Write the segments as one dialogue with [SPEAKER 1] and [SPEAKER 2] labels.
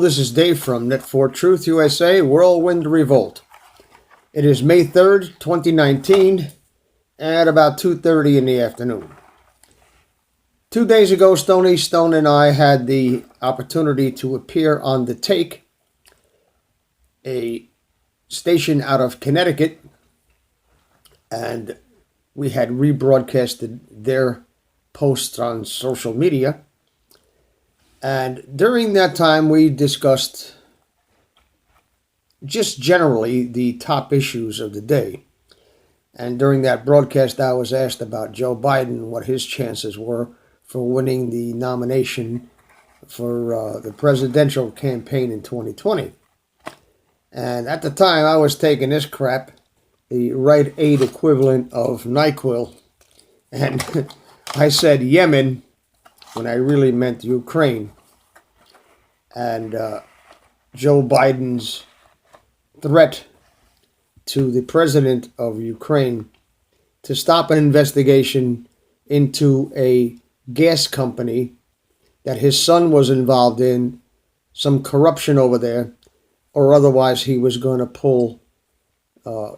[SPEAKER 1] this is Dave from Net4Truth USA, Whirlwind Revolt. It is May 3rd, 2019, at about 2:30 in the afternoon. 2 days ago, Stony and I had the opportunity to appear on The Take, a station out of Connecticut, and we had rebroadcasted their posts on social media. And during that time, we discussed just generally the top issues of the day. And during that broadcast, I was asked about Joe Biden, what his chances were for winning the nomination for the presidential campaign in 2020. And at the time, I was taking this crap, the Rite Aid equivalent of NyQuil, and I said Yemen when I really meant Ukraine. And Joe Biden's threat to the president of Ukraine to stop an investigation into a gas company that his son was involved in, some corruption over there, or otherwise he was going to pull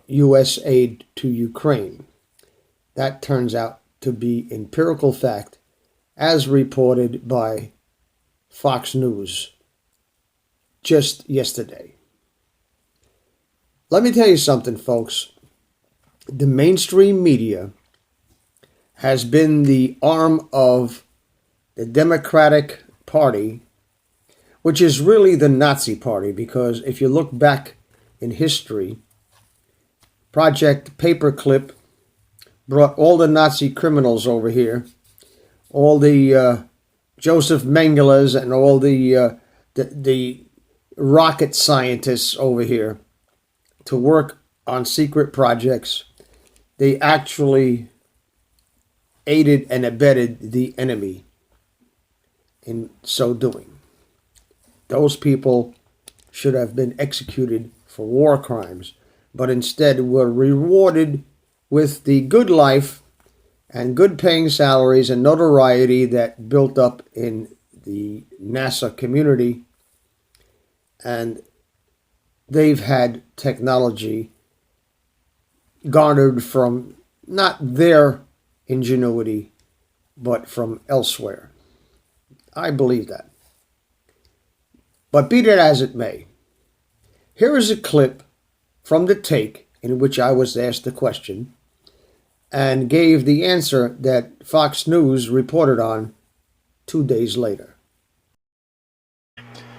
[SPEAKER 1] U.S. aid to Ukraine. That turns out to be empirical fact, as reported by Fox News just yesterday. Let me tell you something, folks. The mainstream media has been the arm of the Democratic Party, which is really the Nazi Party, because if you look back in history, Project Paperclip brought all the Nazi criminals over here, all the Joseph Mengeles and all the rocket scientists over here to work on secret projects. They actually aided and abetted the enemy in so doing. Those people should have been executed for war crimes, but instead were rewarded with the good life and good paying salaries and notoriety that built up in the NASA community. And they've had technology garnered from not their ingenuity, but from elsewhere. I believe that. But be that as it may, here is a clip from The Take in which I was asked a question and gave the answer that Fox News reported on 2 days later.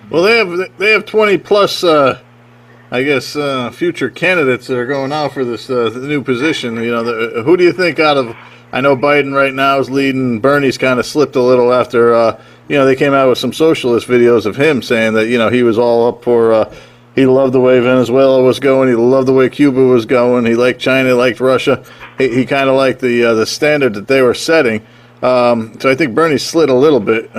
[SPEAKER 2] Well, they have 20 plus, I guess, future candidates that are going out for this the new position. You know, who do you think out of? I know Biden right now is leading. Bernie's kind of slipped a little after, they came out with some socialist videos of him saying that, he was all up for. He loved the way Venezuela was going. He loved the way Cuba was going. He liked China, liked Russia. He kind of liked the standard that they were setting. So I think Bernie slid a little bit.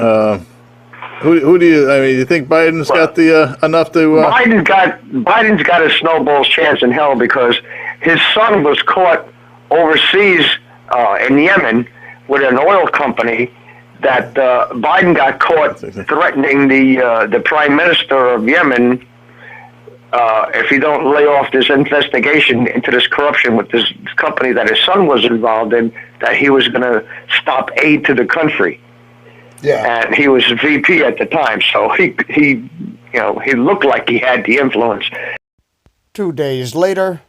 [SPEAKER 2] Who do you think Biden's got the enough to?
[SPEAKER 3] Biden's got a snowball's chance in hell because his son was caught overseas in Yemen with an oil company that Biden got caught threatening the prime minister of Yemen. If he don't lay off this investigation into this corruption with this company that his son was involved in, that he was going to stop aid to the country. Yeah. And he was VP at the time, so he looked like he had the influence.
[SPEAKER 1] 2 days later.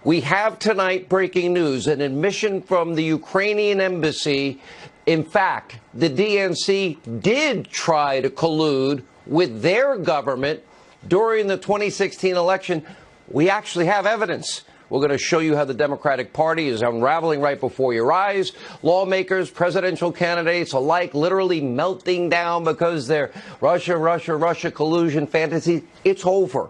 [SPEAKER 4] We have tonight breaking news, an admission from the Ukrainian embassy. In fact, the DNC did try to collude with their government during the 2016 election. We actually have evidence. We're going to show you how the Democratic Party is unraveling right before your eyes. Lawmakers, presidential candidates alike literally melting down because their Russia collusion fantasy, it's over.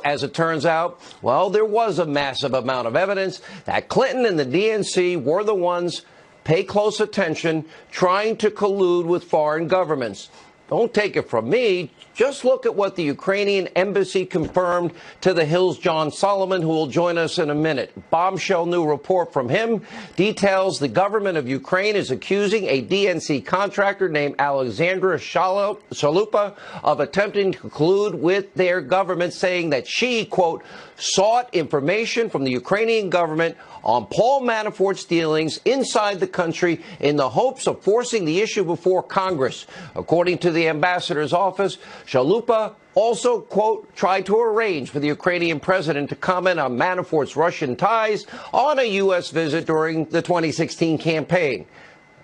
[SPEAKER 4] As it turns out, well, there was a massive amount of evidence that Clinton and the DNC were the ones, pay close attention, trying to collude with foreign governments. Don't take it from me. Just look at what the Ukrainian embassy confirmed to the Hill's John Solomon, who will join us in a minute. Bombshell new report from him details the government of Ukraine is accusing a DNC contractor named Alexandra Shalupa of attempting to collude with their government, saying that she, quote, sought information from the Ukrainian government on Paul Manafort's dealings inside the country in the hopes of forcing the issue before Congress. According to the ambassador's office, Shalupa also, quote, tried to arrange for the Ukrainian president to comment on Manafort's Russian ties on a U.S. visit during the 2016 campaign.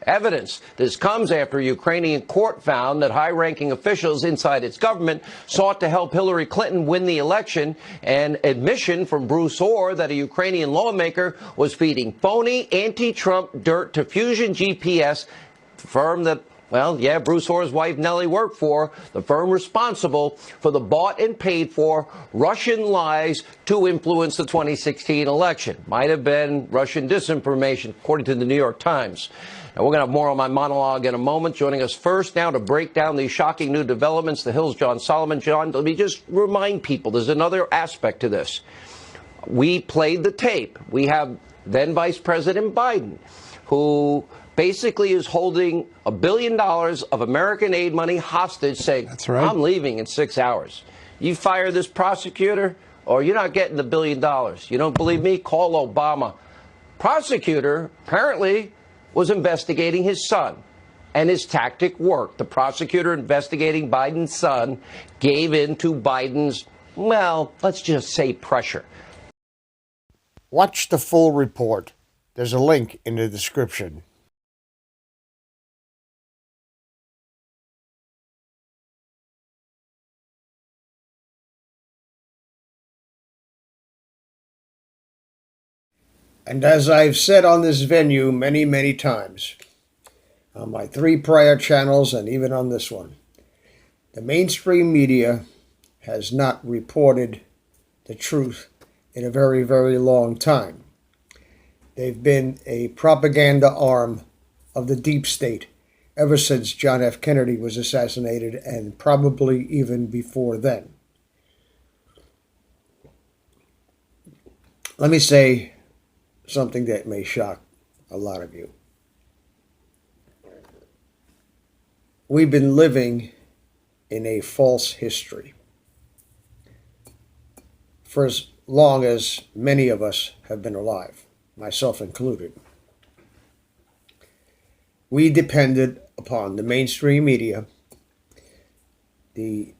[SPEAKER 4] Evidence. This comes after a Ukrainian court found that high-ranking officials inside its government sought to help Hillary Clinton win the election, and admission from Bruce Orr that a Ukrainian lawmaker was feeding phony anti-Trump dirt to Fusion GPS, the firm that, well, yeah, Bruce Orr's wife Nellie worked for, the firm responsible for the bought and paid for Russian lies to influence the 2016 election. Might have been Russian disinformation, according to the New York Times. Now, we're going to have more on my monologue in a moment. Joining us first now to break down these shocking new developments, the Hill's John Solomon. John, let me just remind people, there's another aspect to this. We played the tape. We have then Vice President Biden, who basically is holding $1 billion of American aid money hostage, saying, that's right, I'm leaving in 6 hours. You fire this prosecutor, or you're not getting the $1 billion. You don't believe me? Call Obama. Prosecutor apparently was investigating his son, and his tactic worked. The prosecutor investigating Biden's son gave in to Biden's, well, let's just say pressure.
[SPEAKER 1] Watch the full report. There's a link in the description. And as I've said on this venue many, many times, on my 3 prior channels and even on this one, the mainstream media has not reported the truth in a very, very long time. They've been a propaganda arm of the deep state ever since John F. Kennedy was assassinated, and probably even before then. Let me say something that may shock a lot of you. We've been living in a false history for as long as many of us have been alive, myself included. We depended upon the mainstream media, the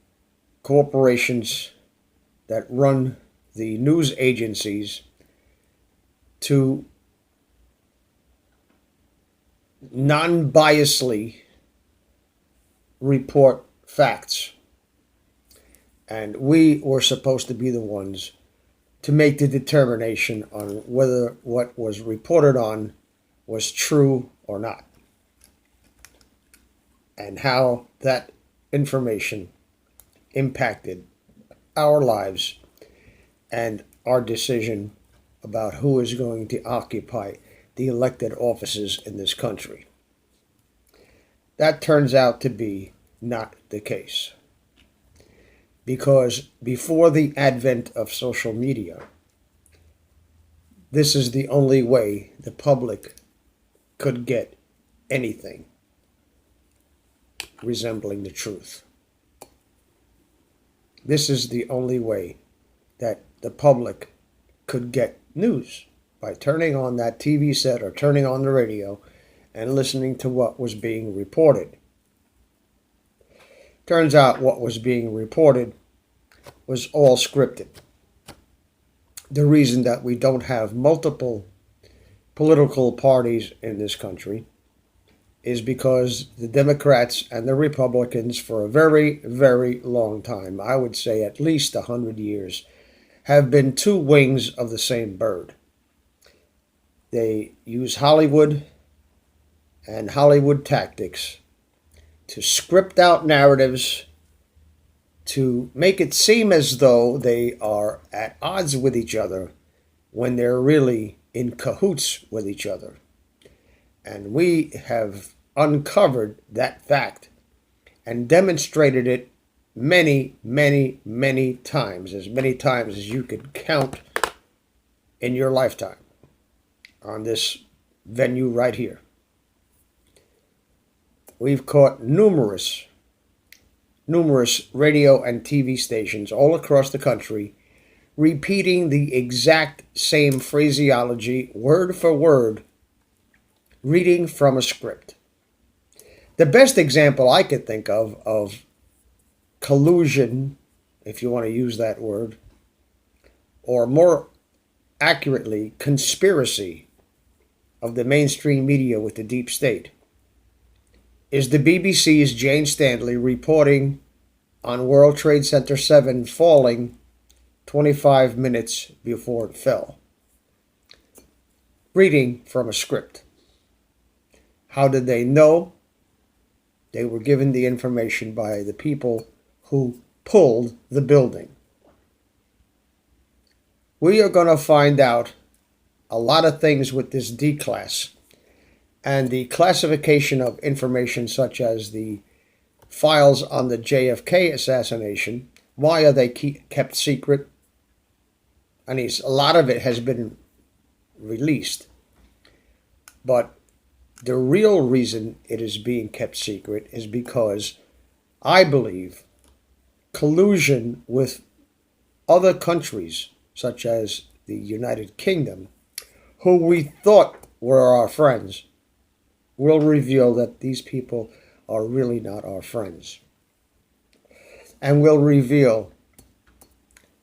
[SPEAKER 1] corporations that run the news agencies, to non-biasly report facts. And we were supposed to be the ones to make the determination on whether what was reported on was true or not, and how that information impacted our lives and our decision about who is going to occupy the elected offices in this country. That turns out to be not the case. Because before the advent of social media, this is the only way the public could get anything resembling the truth. This is the only way that the public could get news, by turning on that TV set or turning on the radio and listening to what was being reported. Turns out what was being reported was all scripted. The reason that we don't have multiple political parties in this country is because the Democrats and the Republicans, for a very, very long time, I would say at least 100 years, have been 2 wings of the same bird. They use Hollywood and Hollywood tactics to script out narratives to make it seem as though they are at odds with each other when they're really in cahoots with each other. And we have uncovered that fact and demonstrated it many, many, many times as you could count in your lifetime on this venue right here. We've caught numerous radio and TV stations all across the country repeating the exact same phraseology, word for word, reading from a script. The best example I could think of collusion, if you want to use that word, or more accurately, conspiracy of the mainstream media with the deep state, is the BBC's Jane Stanley reporting on World Trade Center 7 falling 25 minutes before it fell. Reading from a script. How did they know? They were given the information by the people who pulled the building. We are going to find out a lot of things with this D-class and the classification of information such as the files on the JFK assassination. Why are they kept secret? And a lot of it has been released. But the real reason it is being kept secret is because I believe collusion with other countries, such as the United Kingdom, who we thought were our friends, will reveal that these people are really not our friends. And will reveal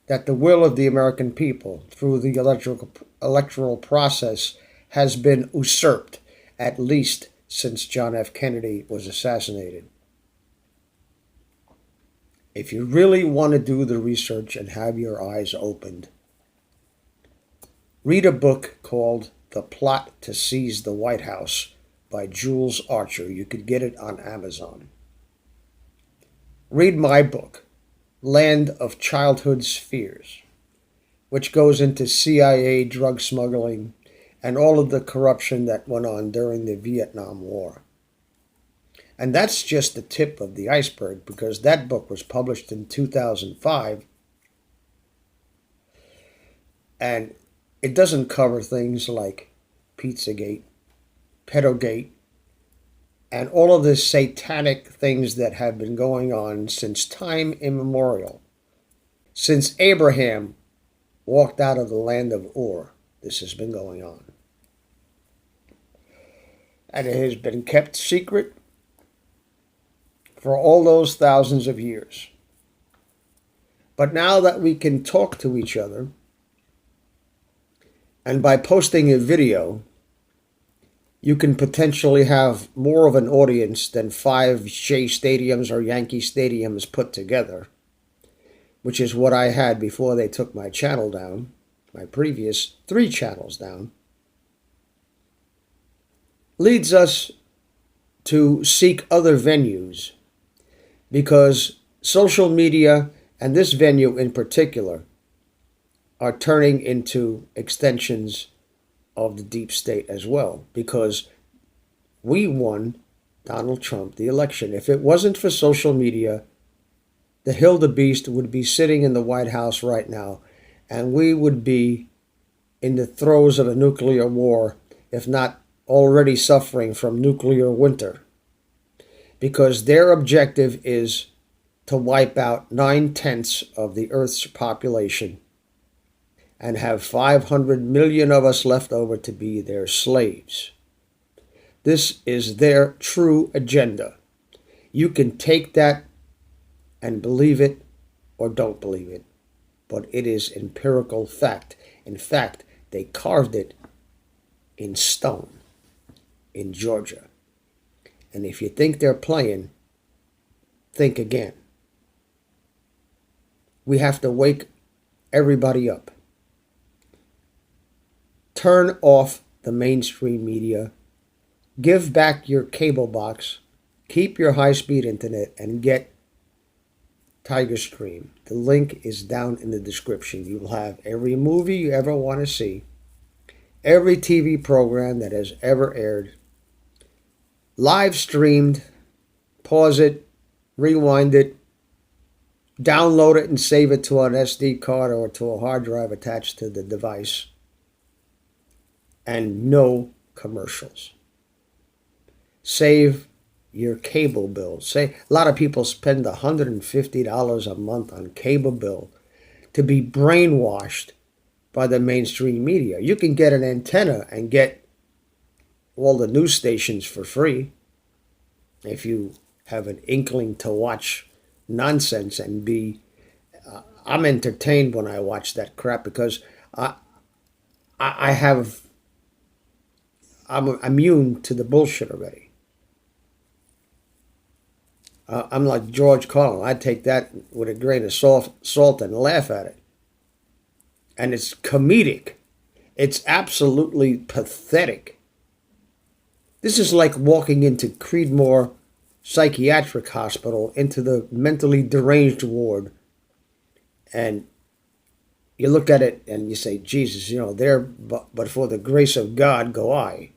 [SPEAKER 1] that the will of the American people through the electoral process has been usurped, at least since John F. Kennedy was assassinated. If you really want to do the research and have your eyes opened, read a book called The Plot to Seize the White House by Jules Archer. You could get it on Amazon. Read my book, Land of Childhood's Fears, which goes into CIA drug smuggling and all of the corruption that went on during the Vietnam War. And that's just the tip of the iceberg, because that book was published in 2005, and it doesn't cover things like Pizzagate, Pedogate, and all of the satanic things that have been going on since time immemorial. Since Abraham walked out of the land of Ur, this has been going on. And it has been kept secret for all those thousands of years. But now that we can talk to each other, and by posting a video, you can potentially have more of an audience than 5 Shea Stadiums or Yankee Stadiums put together, which is what I had before they took my channel down, my previous 3 channels down, leads us to seek other venues, because social media, and this venue in particular, are turning into extensions of the deep state as well, because we won Donald Trump the election. If it wasn't for social media, the Hildebeest would be sitting in the White House right now, and we would be in the throes of a nuclear war, if not already suffering from nuclear winter, because their objective is to wipe out 9/10 of the Earth's population and have 500 million of us left over to be their slaves. This is their true agenda. You can take that and believe it or don't believe it, but it is empirical fact. In fact, they carved it in stone in Georgia. And if you think they're playing, think again. We have to wake everybody up. Turn off the mainstream media. Give back your cable box. Keep your high-speed internet and get Tiger Stream. The link is down in the description. You will have every movie you ever want to see, every TV program that has ever aired, live streamed. Pause it, rewind it, download it and save it to an SD card or to a hard drive attached to the device, and no commercials. Save your cable bill. Say, a lot of people spend $150 a month on cable bill to be brainwashed by the mainstream media. You can get an antenna and get all the news stations for free if you have an inkling to watch nonsense and be. I'm entertained when I watch that crap because I'm immune to the bullshit already. I'm like George Carlin. I take that with a grain of salt and laugh at it. And it's comedic. It's absolutely pathetic. This is like walking into Creedmoor Psychiatric Hospital, into the mentally deranged ward, and you look at it and you say, Jesus, there, but for the grace of God go I.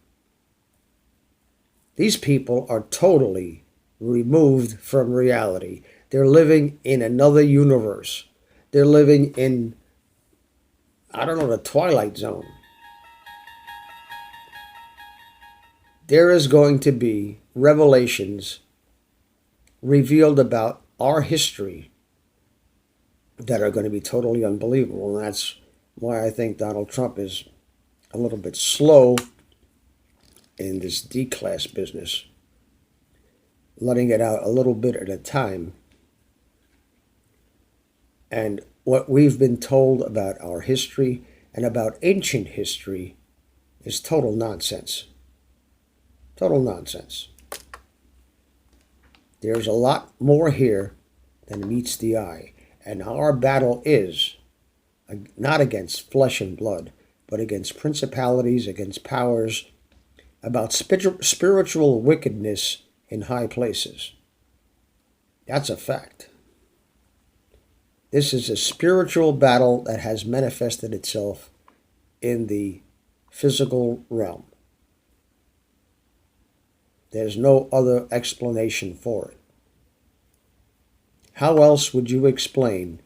[SPEAKER 1] These people are totally removed from reality. They're living in another universe. They're living in, I don't know, the Twilight Zone. There is going to be revelations revealed about our history that are going to be totally unbelievable. And that's why I think Donald Trump is a little bit slow in this D-class business, letting it out a little bit at a time. And what we've been told about our history and about ancient history is total nonsense. Total nonsense. There's a lot more here than meets the eye. And our battle is not against flesh and blood, but against principalities, against powers, about spiritual wickedness in high places. That's a fact. This is a spiritual battle that has manifested itself in the physical realm. There's no other explanation for it. How else would you explain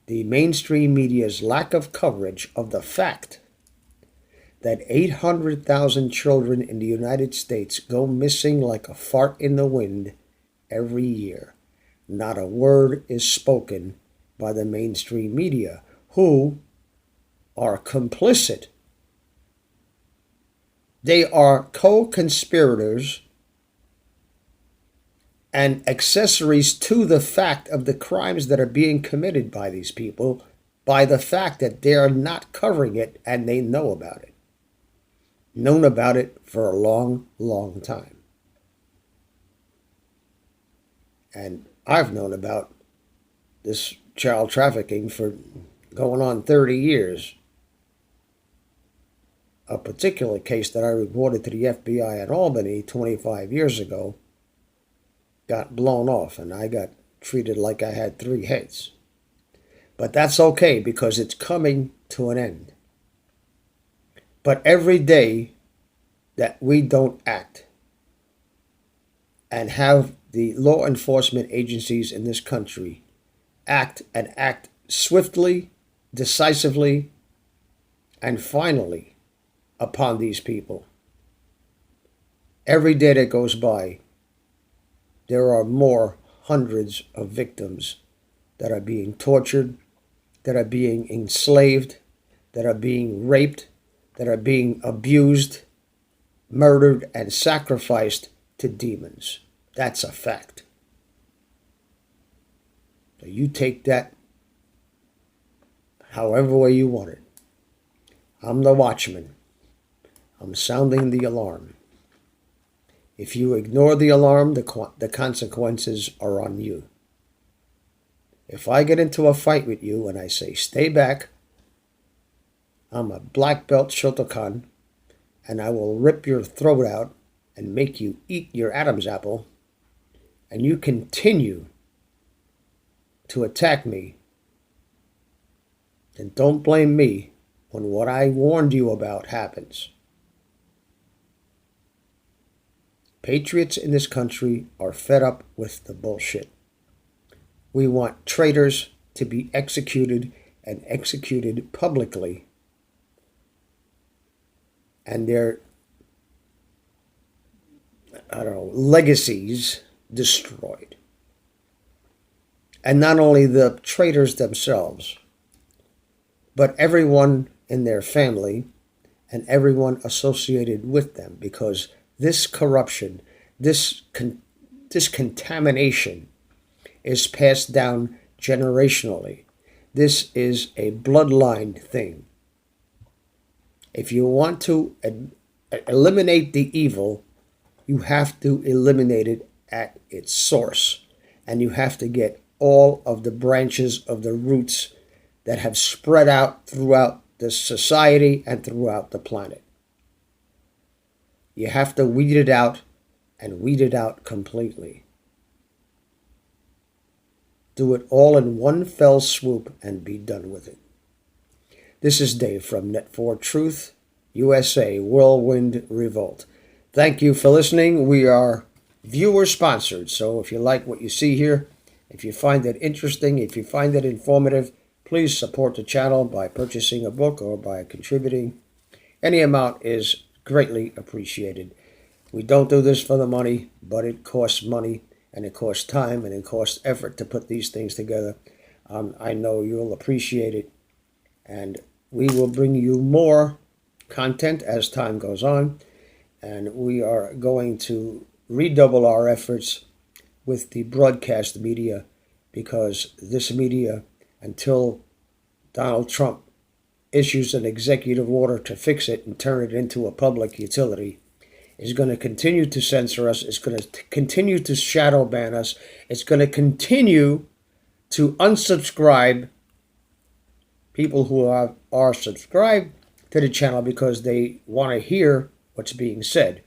[SPEAKER 1] the mainstream media's lack of coverage of the fact that 800,000 children in the United States go missing like a fart in the wind every year? Not a word is spoken by the mainstream media, who are complicit. They are co-conspirators and accessories to the fact of the crimes that are being committed by these people, by the fact that they are not covering it and they know about it. Known about it for a long, long time. And I've known about this child trafficking for going on 30 years. A particular case that I reported to the FBI in Albany 25 years ago got blown off, and I got treated like I had 3 heads. But that's okay, because it's coming to an end. But every day that we don't act and have the law enforcement agencies in this country act swiftly, decisively, and finally upon these people, every day that goes by, there are more hundreds of victims that are being tortured, that are being enslaved, that are being raped, that are being abused, murdered, and sacrificed to demons. That's a fact. So you take that however way you want it. I'm the watchman. I'm sounding the alarm. If you ignore the alarm, the consequences are on you. If I get into a fight with you and I say, stay back, I'm a black belt Shotokan, and I will rip your throat out and make you eat your Adam's apple, and you continue to attack me, then don't blame me when what I warned you about happens. Patriots in this country are fed up with the bullshit. We want traitors to be executed, and executed publicly, and their, legacies destroyed. And not only the traitors themselves, but everyone in their family and everyone associated with them, because this corruption, this contamination is passed down generationally. This is a bloodline thing. If you want to eliminate the evil, you have to eliminate it at its source. And you have to get all of the branches of the roots that have spread out throughout the society and throughout the planet. You have to weed it out, and weed it out completely. Do it all in one fell swoop and be done with it. This is Dave from Net4 Truth, USA, Whirlwind, Revolt. Thank you for listening. We are viewer-sponsored, so if you like what you see here, if you find it interesting, if you find it informative, please support the channel by purchasing a book or by contributing. Any amount is greatly appreciated. We don't do this for the money, but it costs money, and it costs time, and it costs effort to put these things together. I know you'll appreciate it, and we will bring you more content as time goes on, and we are going to redouble our efforts with the broadcast media, because this media, until Donald Trump issues an executive order to fix it and turn it into a public utility, is going to continue to censor us. It's going to continue to shadow ban us. It's going to continue to unsubscribe people who are subscribed to the channel because they want to hear what's being said.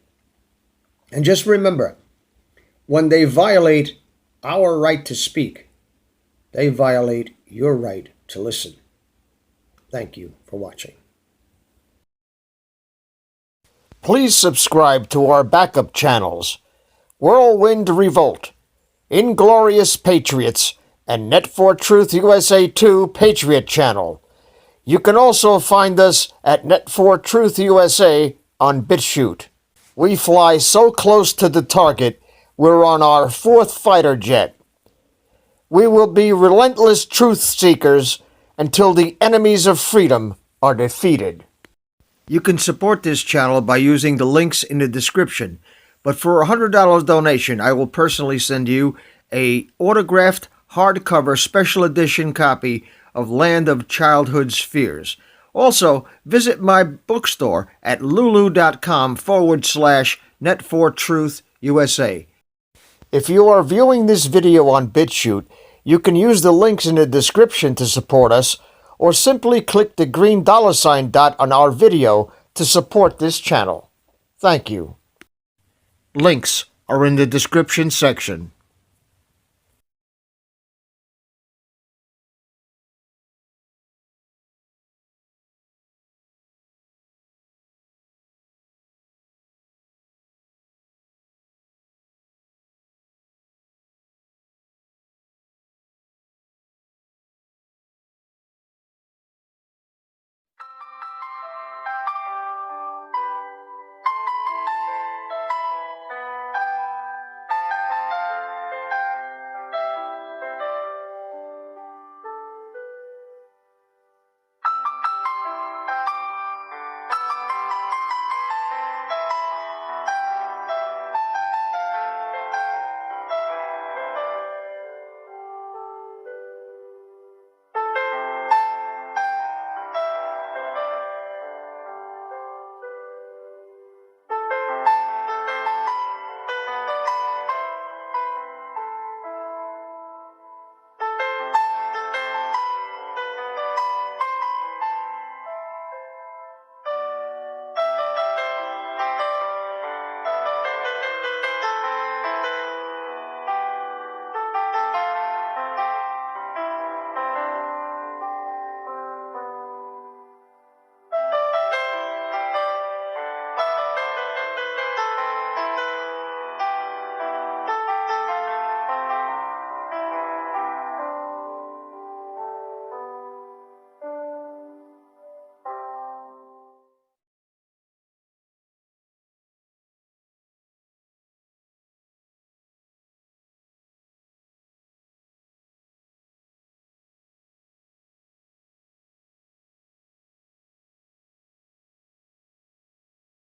[SPEAKER 1] And just remember, when they violate our right to speak, they violate your right to listen. Thank you for watching. Please subscribe to our backup channels, Whirlwind Revolt, Inglorious Patriots, and Net4 Truth USA 2 Patriot channel. You can also find us at Net4 Truth USA on BitChute. We fly so close to the target, we're on our 4th fighter jet. We will be relentless truth seekers until the enemies of freedom are defeated. You can support this channel by using the links in the description, but for a $100 donation, I will personally send you a autographed hardcover special edition copy of Land of Childhood's Fears. Also, visit my bookstore at lulu.com/Net4TruthUSA. If you are viewing this video on BitChute, you can use the links in the description to support us, or simply click the green $ dot on our video to support this channel. Thank you. Links are in the description section.